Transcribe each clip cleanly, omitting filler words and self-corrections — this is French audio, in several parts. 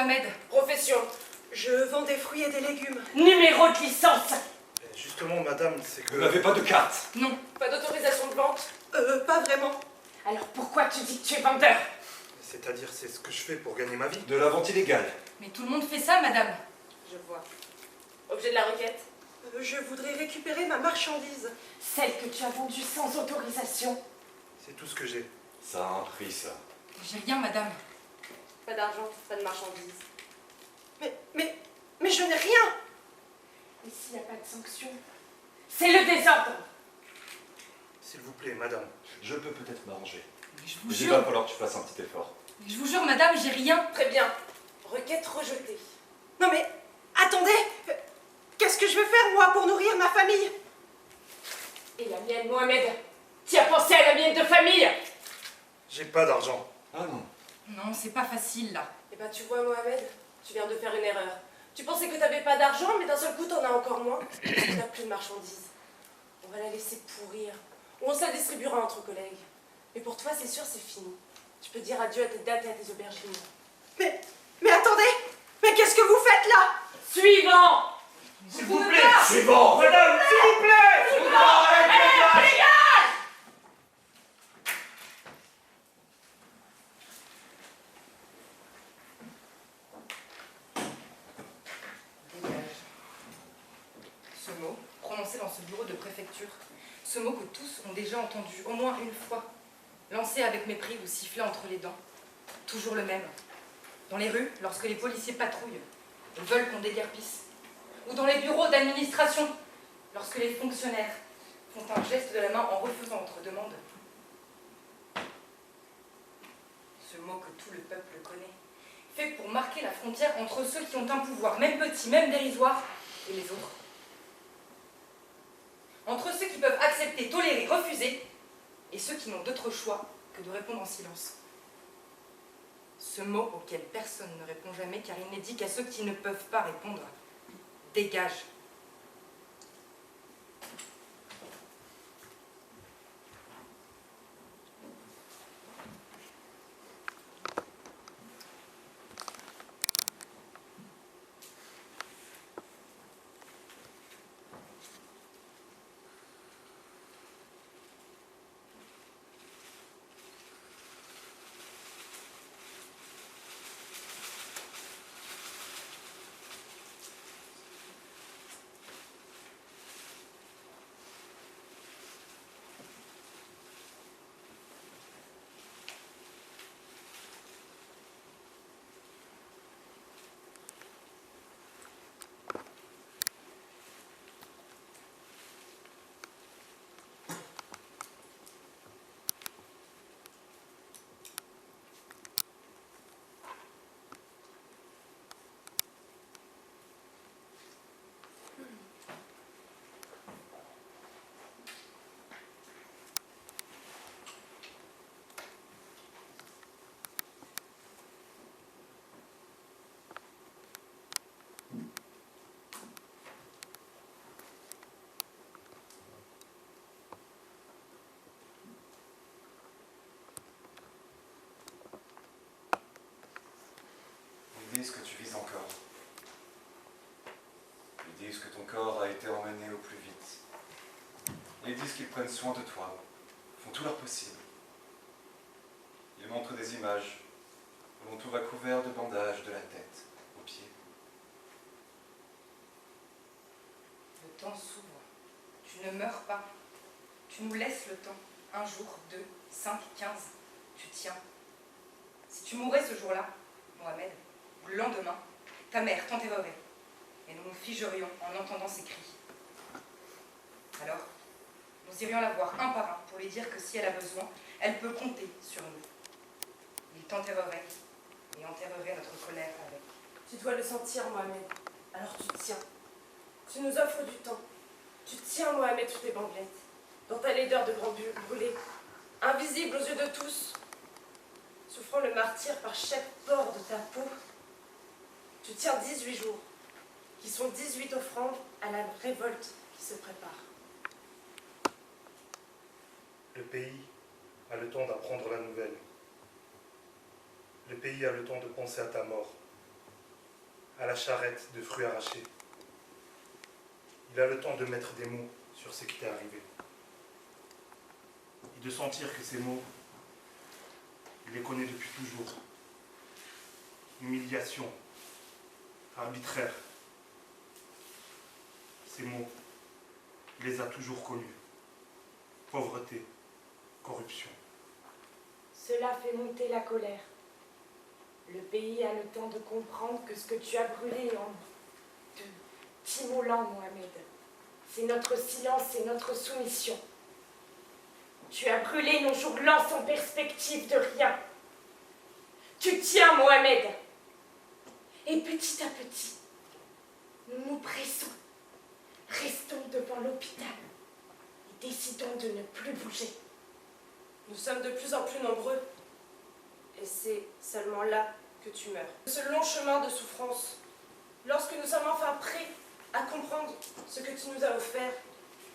Mohamed. Profession. Je vends des fruits et des légumes. Numéro de licence. Justement, madame, c'est que... Vous n'avez pas de carte? Non. Pas d'autorisation de vente? Pas vraiment. Alors pourquoi tu dis que tu es vendeur? C'est-à-dire, c'est ce que je fais pour gagner ma vie. De la vente illégale. Mais tout le monde fait ça, madame. Je vois. Objet de la requête? Je voudrais récupérer ma marchandise. Celle que tu as vendue sans autorisation. C'est tout ce que j'ai. Ça a un prix, ça. J'ai rien, madame. Pas d'argent, pas de marchandise. Mais je n'ai rien! Et s'il n'y a pas de sanction? C'est le désordre! S'il vous plaît, madame. Je peux peut-être m'arranger. Mais je vous Mais il jure... va falloir que tu fasses un petit effort. Mais je vous jure, madame, j'ai rien. Très bien. Requête rejetée. Non mais, attendez! Qu'est-ce que je vais faire, moi, pour nourrir ma famille? Et la mienne, Mohamed? Tu as pensé à la mienne de famille? J'ai pas d'argent. Ah non. Non, c'est pas facile, là. Eh ben, tu vois, Mohamed, tu viens de faire une erreur. Tu pensais que t'avais pas d'argent, mais d'un seul coup, t'en as encore moins. Tu n'as plus de marchandises. On va la laisser pourrir. Ou on se la distribuera entre collègues. Mais pour toi, c'est sûr, c'est fini. Tu peux dire adieu à tes dattes et à tes aubergines. Mais attendez! Mais qu'est-ce que vous faites là? Suivant! S'il vous plaît, suivant! Madame, s'il vous plaît! Ce mot, prononcé dans ce bureau de préfecture, ce mot que tous ont déjà entendu au moins une fois, lancé avec mépris ou sifflé entre les dents, toujours le même. Dans les rues, lorsque les policiers patrouillent et veulent qu'on déguerpisse, ou dans les bureaux d'administration, lorsque les fonctionnaires font un geste de la main en refusant notre demande. Ce mot que tout le peuple connaît, fait pour marquer la frontière entre ceux qui ont un pouvoir, même petit, même dérisoire, et les autres. Entre ceux qui peuvent accepter, tolérer, refuser, et ceux qui n'ont d'autre choix que de répondre en silence. Ce mot auquel personne ne répond jamais, car il n'est dit qu'à ceux qui ne peuvent pas répondre. Dégage. Ils disent que tu vis encore. Ils disent que ton corps a été emmené au plus vite. Ils disent qu'ils prennent soin de toi, font tout leur possible. Ils montrent des images où l'on tout va couvert de bandages de la tête aux pieds. Le temps s'ouvre. Tu ne meurs pas. Tu nous laisses le temps. 1 jour, 2, 5, 15. Tu tiens. Si tu mourais ce jour-là, Mohamed, ou le lendemain, ta mère t'enterrerait. Et nous nous figerions en entendant ses cris. Alors, nous irions la voir un par un pour lui dire que si elle a besoin, elle peut compter sur nous. Il t'enterrerait et enterrerait notre colère avec. Tu dois le sentir, Mohamed. Alors tu tiens. Tu nous offres du temps. Tu tiens, Mohamed, sous tes bandelettes. Dans ta laideur de grand brûlé. Invisible aux yeux de tous. Souffrant le martyre par chaque pore de ta peau. Tu tiens 18 jours. Qui sont 18 offrandes à la révolte qui se prépare. Le pays a le temps d'apprendre la nouvelle. Le pays a le temps de penser à ta mort. à la charrette de fruits arrachés. Il a le temps de mettre des mots sur ce qui t'est arrivé. Et de sentir que ces mots, il les connaît depuis toujours. Humiliation, arbitraire. Ces mots, il les a toujours connus. Pauvreté, corruption. Cela fait monter la colère. Le pays a le temps de comprendre que ce que tu as brûlé en de t'immolant, Mohamed, c'est notre silence et notre soumission. Tu as brûlé nos jours lents sans perspective de rien. Tu tiens, Mohamed. Et petit à petit, nous nous pressons, restons devant l'hôpital et décidons de ne plus bouger. Nous sommes de plus en plus nombreux, et c'est seulement là que tu meurs. Ce long chemin de souffrance, lorsque nous sommes enfin prêts à comprendre ce que tu nous as offert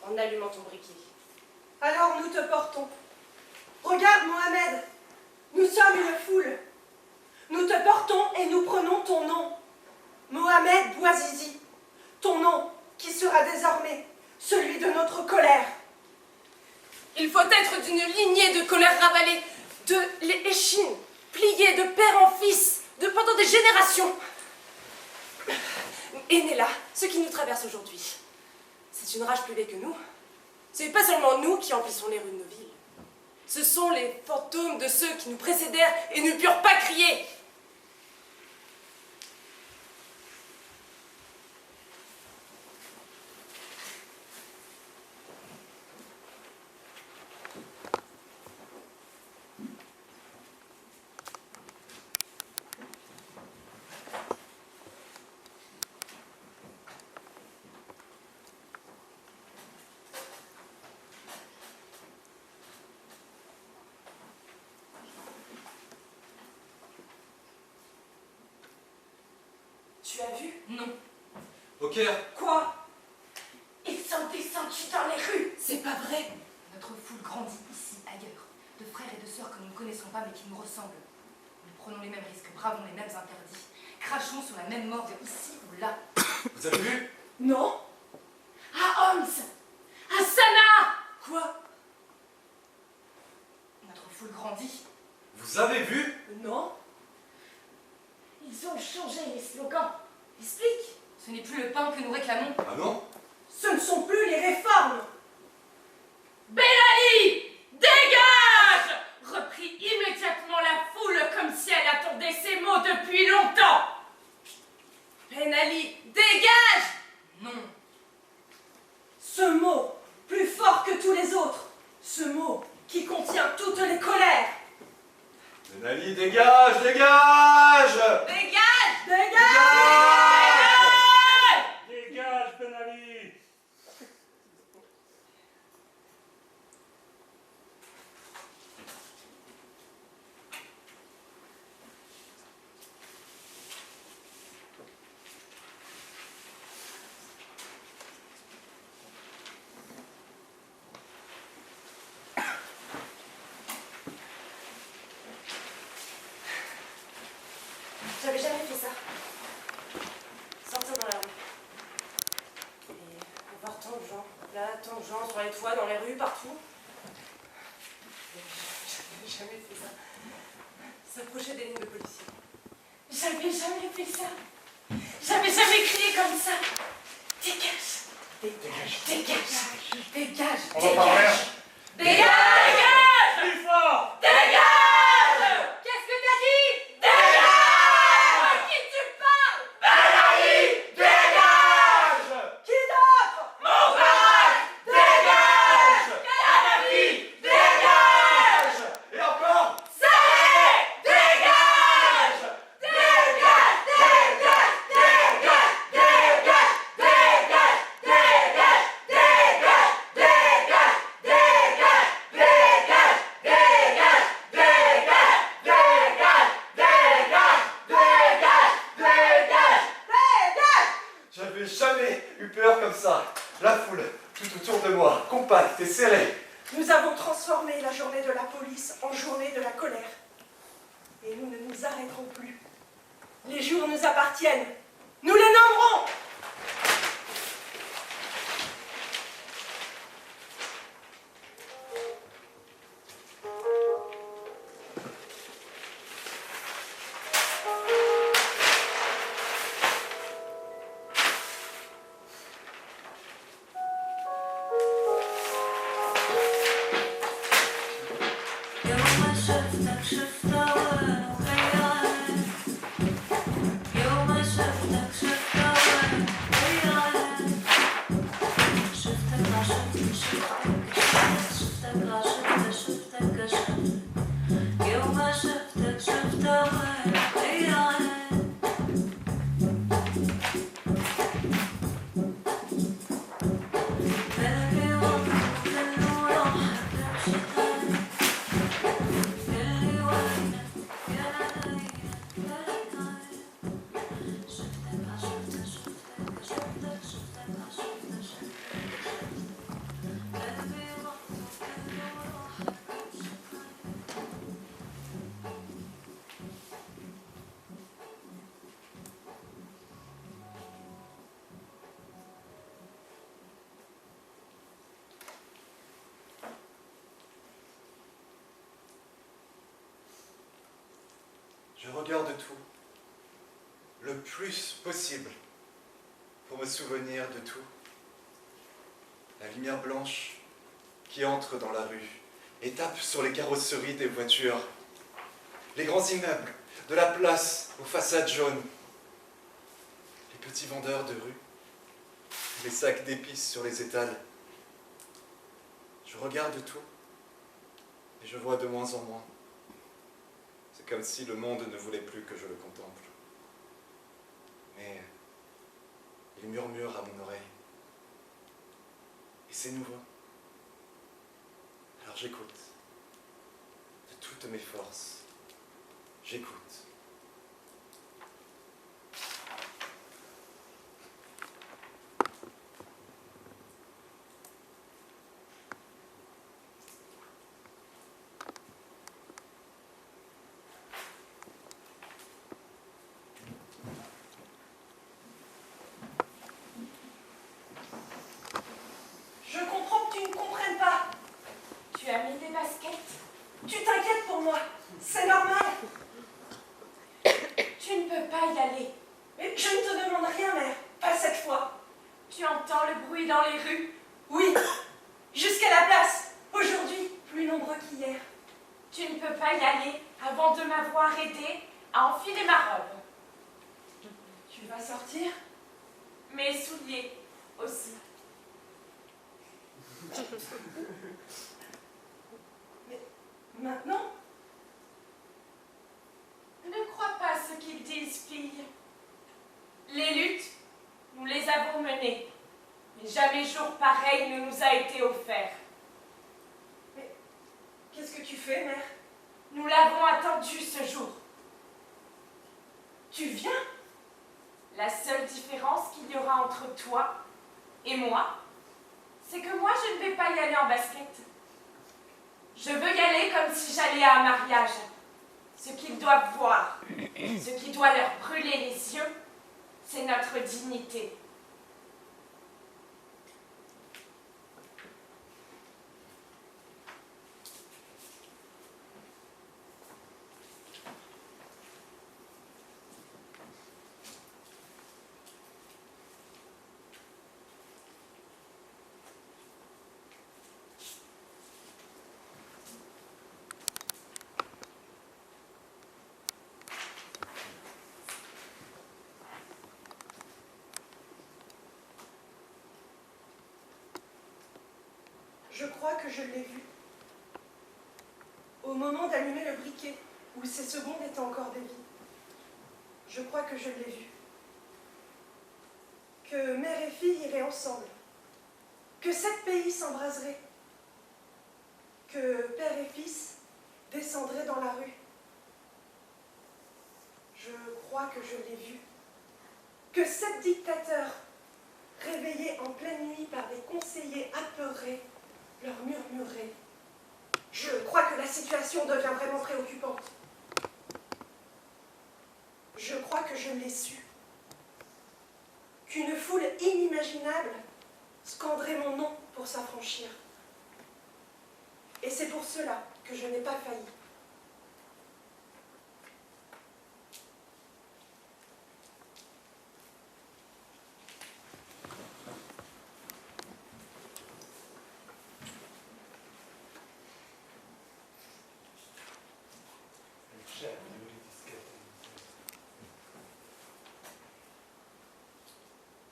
en allumant ton briquet. Alors nous te portons. Regarde, Mohamed, nous sommes une foule. Nous te portons et nous prenons ton nom. Mohamed Bouazizi, ton nom qui sera désormais celui de notre colère. Il faut être d'une lignée de colère ravalée, de l'échine, pliée de père en fils, de pendant des générations. Et n'est là, ce qui nous traverse aujourd'hui. C'est une rage plus vieille que nous. Ce n'est pas seulement nous qui emplissons les rues de nos villes. Ce sont les fantômes de ceux qui nous précédèrent et ne purent pas crier. Tu as vu? Non. Au Caire, Quoi? Ils sont descendus dans les rues. C'est pas vrai. Notre foule grandit ici, ailleurs, de frères et de sœurs que nous ne connaissons pas mais qui nous ressemblent. Nous prenons les mêmes risques, bravons les mêmes interdits, crachons sur la même morgue ici ou là. vous avez vu? Non? À Homs, à Sanaa. Quoi? Notre foule grandit. Vous avez vu? Non? Ils ont changé les slogans. Explique. Ce n'est plus le pain que nous réclamons. Ah non? Ce ne sont plus les réformes. Ben Ali, dégage! Reprit immédiatement la foule comme si elle attendait ces mots depuis longtemps. Ben Ali, dégage! Non. Ce mot, plus fort que tous les autres. Ce mot qui contient toutes les colères. Ben Ali, dégage, dégage! Dégage! Dégage! Dégage, Ben Ali! J'avais jamais fait ça. Sortir dans la rue. Et voir tant de gens. Là, tant de gens sur les toits, dans les rues, partout. J'avais jamais fait ça. S'approcher des lignes de policiers. J'avais jamais fait ça. J'avais jamais crié comme ça. Dégage. Dégage. Dégage. Dégage. On va pas rien. Dégage. Plus fort! Dégage. Qu'est-ce que t'as dit? Dégage. À qui tu parles? Dégage! Qui d'autre? Mourad. Dégage! Kadhafi. Dégage! Et encore! Saleh. Dégage. Dégage. Dégage. Dégage. Dégage. Dégage. Dégage. Dégage. Dégage. J'avais jamais eu peur comme ça. La foule, tout autour de moi, compacte et serrée. Nous avons transformé la journée de la police en journée de la colère. Et nous ne nous arrêterons plus. Les jours nous appartiennent. Nous les nommerons. Je regarde tout, le plus possible, pour me souvenir de tout. La lumière blanche qui entre dans la rue et tape sur les carrosseries des voitures. Les grands immeubles de la place aux façades jaunes. Les petits vendeurs de rue. Les sacs d'épices sur les étals. Je regarde tout et je vois de moins en moins. C'est comme si le monde ne voulait plus que je le contemple. Mais il murmure à mon oreille. Et c'est nouveau. Alors j'écoute. De toutes mes forces. J'écoute. Je comprends que tu ne comprennes pas. Tu as mis des baskets. Tu t'inquiètes pour moi. C'est normal. Tu ne peux pas y aller. Mais je ne te demande rien, mère. Pas cette fois. Tu entends le bruit dans les rues. Oui. Jusqu'à la place. Aujourd'hui, plus nombreux qu'hier. Tu ne peux pas y aller avant de m'avoir aidé à enfiler ma robe. Tu vas sortir? Mes souliers aussi. Mais maintenant? Ne crois pas ce qu'ils disent, fille. Les luttes, nous les avons menées. Mais jamais jour pareil ne nous a été offert. Qu'est-ce que tu fais, mère? Nous l'avons attendu ce jour. Tu viens? La seule différence qu'il y aura entre toi et moi, c'est que moi, je ne vais pas y aller en basket. Je veux y aller comme si j'allais à un mariage. Ce qu'ils doivent voir, ce qui doit leur brûler les yeux, c'est notre dignité. Je crois que je l'ai vu. Au moment d'allumer le briquet, où ces secondes étaient encore des vies. Je crois que je l'ai vu. Que mère et fille iraient ensemble. Que 7 pays s'embraseraient. Que père et fils descendraient dans la rue. Je crois que je l'ai vu. Que 7 dictateurs, réveillés en pleine nuit par des conseillers apeurés, leur murmuraient. Je crois que la situation devient vraiment préoccupante. Je crois que je l'ai su. qu'une foule inimaginable scanderait mon nom pour s'affranchir. Et c'est pour cela que je n'ai pas failli.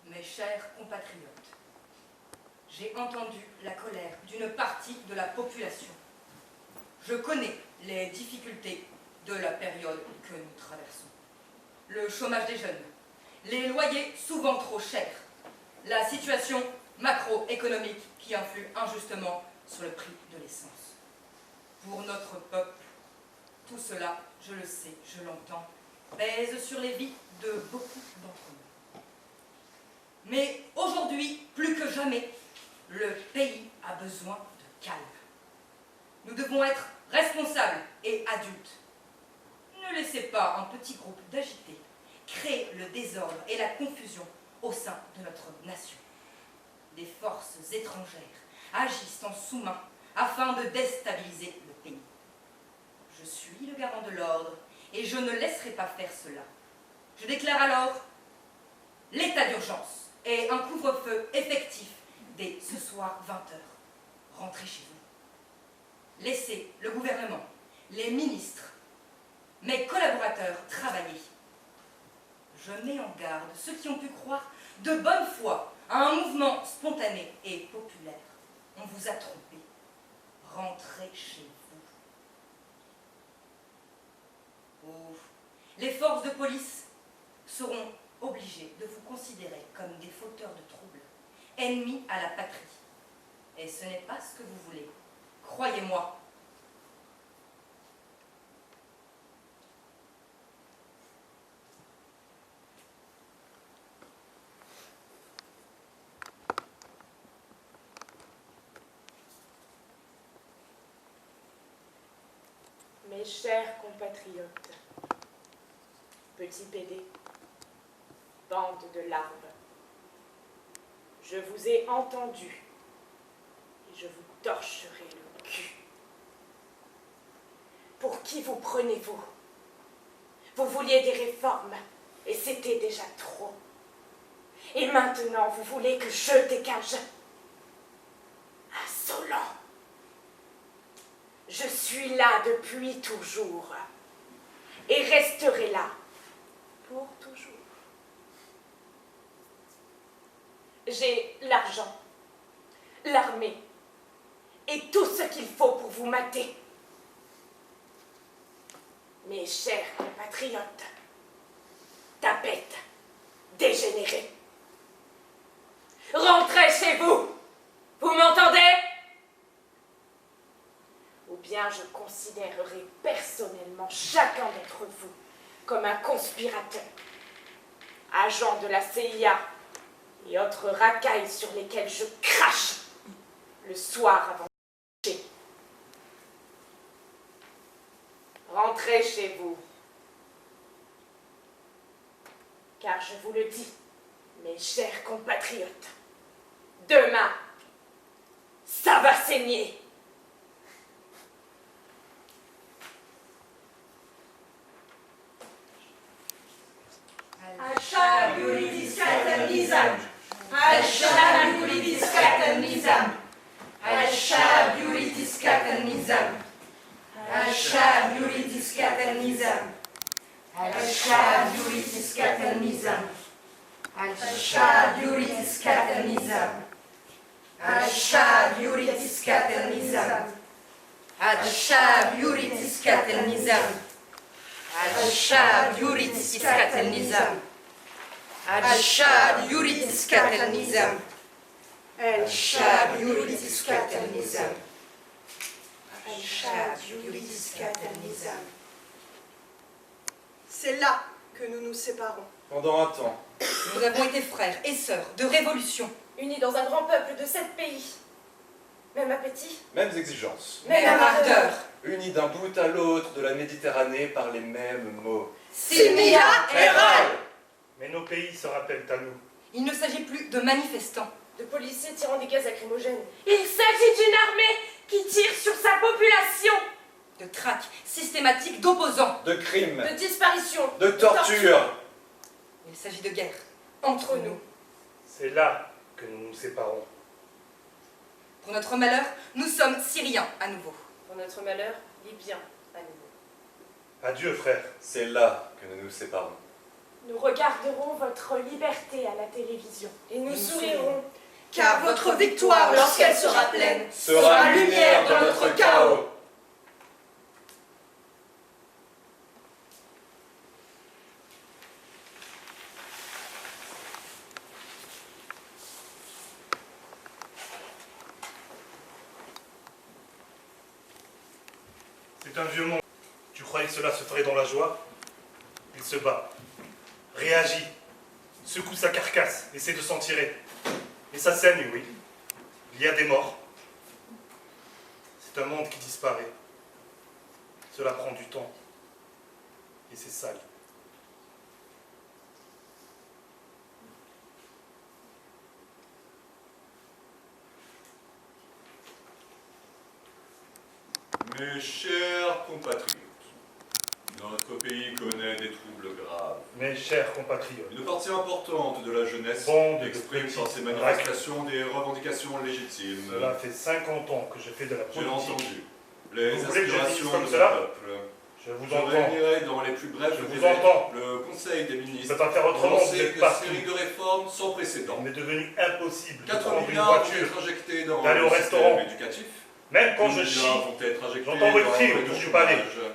Mes chers compatriotes, j'ai entendu la colère d'une partie de la population. Je connais les difficultés de la période que nous traversons. Le chômage des jeunes, les loyers souvent trop chers, la situation macroéconomique qui influe injustement sur le prix de l'essence. Pour notre peuple, tout cela, je le sais, je l'entends, pèse sur les vies de beaucoup d'entre nous. Mais aujourd'hui, plus que jamais, le pays a besoin de calme. Nous devons être responsables et adultes. Ne laissez pas un petit groupe d'agités créer le désordre et la confusion au sein de notre nation. Des forces étrangères agissent en sous-main afin de déstabiliser le pays. Je suis le garant de l'ordre et je ne laisserai pas faire cela. Je déclare alors l'état d'urgence et un couvre-feu effectif dès ce soir 20h. Rentrez chez vous. Laissez le gouvernement, les ministres, mes collaborateurs travailler. Je mets en garde ceux qui ont pu croire de bonne foi à un mouvement spontané et populaire. On vous a trompé. Rentrez chez vous. Oh, les forces de police seront obligées de vous considérer comme des fauteurs de troubles, ennemis à la patrie. Et ce n'est pas ce que vous voulez. Croyez-moi. Mes chers compatriotes, petits PD, bande de larves, je vous ai entendu et je vous torcherai le cul. Pour qui vous prenez-vous? Vous vouliez des réformes et c'était déjà trop. Et maintenant, vous voulez que je dégage? Insolent! Je suis là depuis toujours et resterai là pour toujours. J'ai l'argent, l'armée et tout ce qu'il faut pour vous mater. Mes chers compatriotes, tapettes, dégénérés, rentrez chez vous, vous m'entendez? Ou bien je considérerai personnellement chacun d'entre vous comme un conspirateur, agent de la CIA et autres racailles sur lesquelles je crache le soir avant de coucher. Rentrez chez vous, car je vous le dis, mes chers compatriotes, demain, ça va saigner. الشعب يريد إسقاط النظام. الشعب يريد إسقاط النظام. الشعب يريد إسقاط النظام. الشعب يريد إسقاط النظام. الشعب يريد إسقاط النظام. الشعب يريد إسقاط النظام. الشعب يريد إسقاط النظام. الشعب يريد إسقاط النظام. الشعب يريد إسقاط النظام. الشعب يريد إسقاط النظام. الشعب يريد إسقاط النظام. الشعب يريد إسقاط النظام. C'est là que nous nous séparons. Pendant un temps, Nous avons été frères et sœurs de révolution. Unis dans un grand peuple de 7 pays. Même appétit, mêmes exigences, même ardeur. unis d'un bout à l'autre de la Méditerranée par les mêmes mots. Simia Erol. Mais nos pays se rappellent à nous. Il ne s'agit plus de manifestants. De policiers tirant des gaz lacrymogènes. Il s'agit d'une armée qui tire sur sa population. De traque systématique d'opposants. De crimes, De disparition. de torture. Il s'agit de guerre entre nous. C'est là que nous nous séparons. Pour notre malheur, nous sommes Syriens à nouveau. Pour notre malheur, Libyens à nouveau. Adieu, frère. C'est là que nous nous séparons. Nous regarderons votre liberté à la télévision. Et nous sourirons. Car votre victoire, lorsqu'elle sera pleine, Sera lumière dans notre chaos. C'est un vieux monde. Tu croyais que cela se ferait dans la joie? Il se bat, réagit, secoue sa carcasse, essaie de s'en tirer. Et ça saigne, oui. Il y a des morts. C'est un monde qui disparaît. Cela prend du temps. Et c'est sale. Mes chers compatriotes, notre pays connaît des troubles graves. Mes chers compatriotes, Une partie importante de la jeunesse Bande de exprime petits par ses manifestations des revendications légitimes. cela fait 50 ans que je fais de la J'ai politique. entendu les Vous voulez que je dise aspirations comme de cela? notre peuple. Je vous Je entends. réunirai dans les plus brefs Je vous délais entends. le Conseil des Je ne ministres peux pas faire pour autrement, vous lancer êtes une partout. série de réformes sans précédent. Il m'est devenu impossible de 4 prendre une milliards vont voiture. être injectés dans d'aller au le restaurant. système éducatif. Même quand 10 je milliards chie, vont être injectés j'entends votre dans cri le autour du palais. chômage.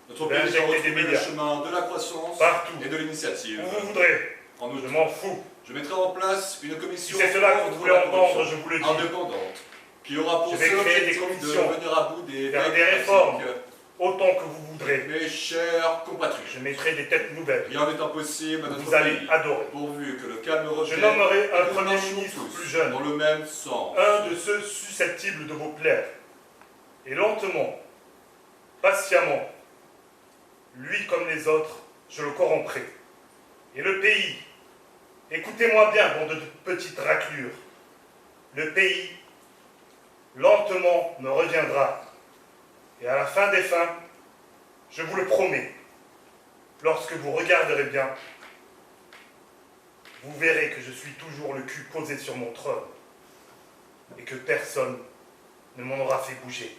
Notre Je vais pays doit injecter des retrouver le milliards. chemin de la croissance Partout. et de l'initiative. où vous voudrez. En outre, Je m'en fous. je mettrai en place une Si commission c'est cela que contre vous voulez la entendre, corruption je vous le dis. indépendante qui aura pour Je vais seul créer des objectif commissions, de venir à bout des faire vieilles des réformes. pratiques. Autant que vous voudrez. Mes chers compatriotes, Je mettrai des têtes nouvelles. rien n'est impossible à notre Vous allez pays, adorer. pourvu que le calme Je revienne nommerai et un que nous Premier marchions ministre tous plus jeune. dans le même sens. Un de ceux susceptibles de vous plaire. Et lentement, patiemment, lui comme les autres, je le corromprai. Et le pays, écoutez-moi bien, bande de petites raclures, le pays, lentement, me reviendra. Et à la fin des fins, je vous le promets, lorsque vous regarderez bien, vous verrez que je suis toujours le cul posé sur mon trône et que personne ne m'en aura fait bouger.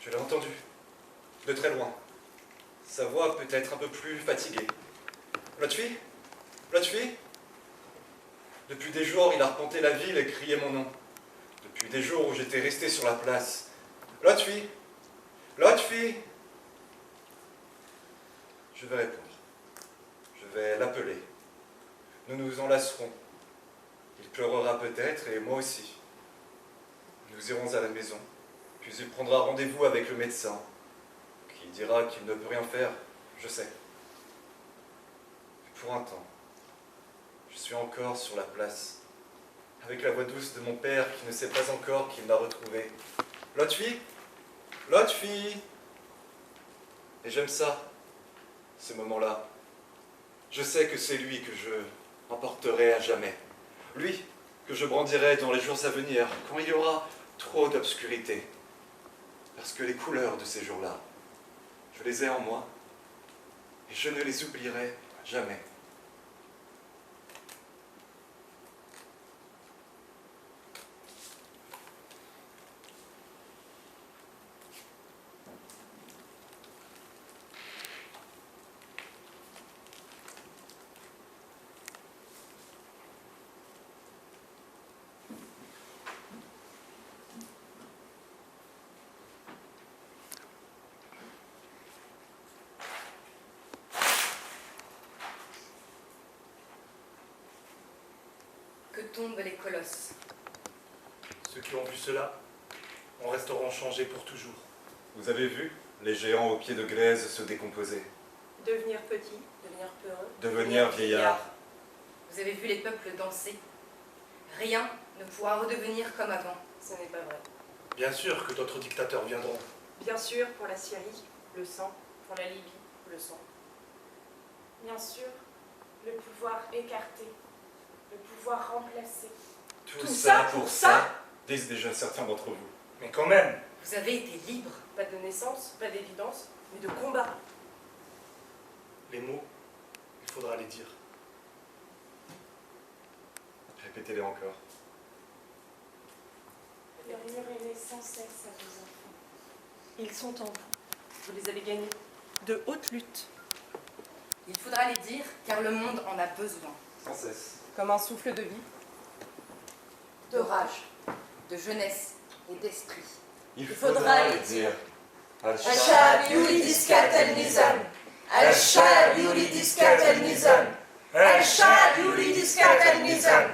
Je l'ai entendu, de très loin. Sa voix peut être un peu plus fatiguée. Lotfi? Lotfi? Depuis des jours, il a arpenté la ville et crié mon nom. Depuis des jours où j'étais resté sur la place. Lotfi? Lotfi? Je vais répondre. Je vais l'appeler. Nous nous enlacerons. Il pleurera peut-être, et moi aussi. Nous irons à la maison. Puis il prendra rendez-vous avec le médecin, qui dira qu'il ne peut rien faire, je sais. Pour un temps, je suis encore sur la place, avec la voix douce de mon père qui ne sait pas encore qu'il m'a retrouvé. Lotfi? Lotfi? Et j'aime ça, ce moment-là. Je sais que c'est lui que je emporterai à jamais. Lui que je brandirai dans les jours à venir, quand il y aura trop d'obscurité. Parce que les couleurs de ces jours-là, je les ai en moi, et je ne les oublierai jamais. Que tombent les colosses. Ceux qui ont vu cela en resteront changés pour toujours. Vous avez vu les géants aux pieds de glaise se décomposer, Devenir petit, devenir peureux. devenir vieillards. Vous avez vu les peuples danser. Rien ne pourra redevenir comme avant. Ce n'est pas vrai. Bien sûr que d'autres dictateurs viendront. Bien sûr, pour la Syrie, le sang. Pour la Libye, le sang. Bien sûr, le pouvoir écarté, le pouvoir remplacé. Tout ça pour ça disent déjà certains d'entre vous. Mais quand même, Vous avez été libre. Pas de naissance, pas d'évidence, mais de combat. les mots, il faudra les dire. Répétez-les encore. Murmurez-les sans cesse à vos enfants. Ils sont en vous. Vous les avez gagnés. De haute lutte. Il faudra les dire car le monde en a besoin. Sans cesse. Comme un souffle de vie. De rage, de jeunesse et d'esprit. Il faudra les dire. الشعب يريد إسقاط النظام الشعب يريد إسقاط النظام الشعب يريد إسقاط النظام